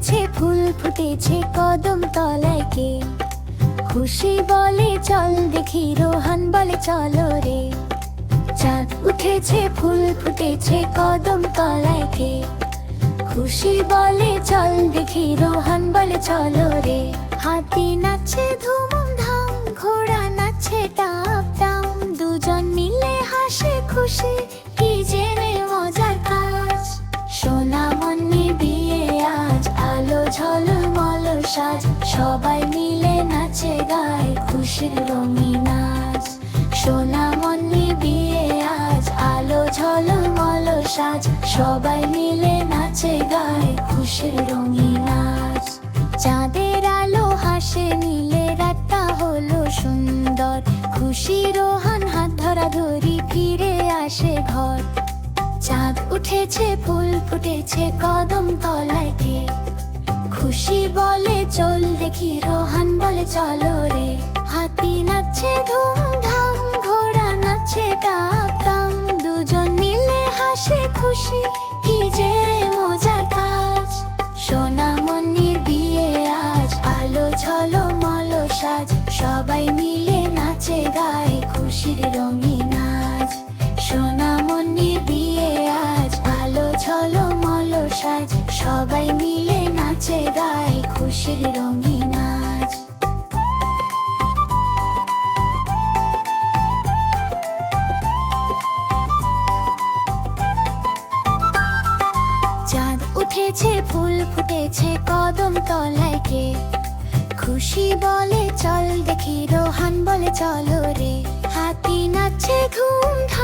উঠেছে ফুল ফুটেছে কদম তলায় কে? খুশি বলে চল দেখি, রোহান বলে চলো রে। চাঁদ উঠেছে ফুল ফুটেছে কদম তলায় কে? খুশি বলে চল দেখি, রোহান বলে চলো রে। হাতি নাচছে ধুমধাম, ঘোড়া নাচছে টাপ টাপ, দুজন মিলে হাসে খুশি, কি জেনে মজার কাজ। সোনামণির বিয়ে আজ, আলো ঝলমল সাজ, সবাই মিলে নাচে গায় খুশির রঙিন নাচ। সোনামণির বিয়ে আজ, আলো ঝলমল সাজ, সবাই মিলে নাচে গায় খুশির রঙিন নাচ। চাঁদের আলো হাসে নীলে, রাতটা হলো সুন্দর, খুশি রোহান হাত ধরাধরি ফিরে আসে ঘর। চাঁদ উঠেছে ফুল ফুটেছে কদম তলায় কে? খুশি বলে চল দেখি, রোহান বলে চলো রে। হাতি নাচছে ধুমধাম, ঘোড়া নাচছে টাপ টাপ, দুজন মিলে হাসে খুশি, কি যে মজার কাজ। সোনামণির বিয়ে আজ, আলো ঝলমল সাজ, সবাই মিলে নাচে গায় খুশির রঙিন নাচ। সোনামণির বিয়ে আজ, আলো ঝলমল সাজ, সবাই মিলে নাচে গায় খুশির রঙিন নাচ। চাঁদ উঠেছে ফুল ফুটেছে কদম তলায় কে? খুশি বলে চল দেখি, রোহান বলে চলো রে। হাতি নাচছে ধুমধাম,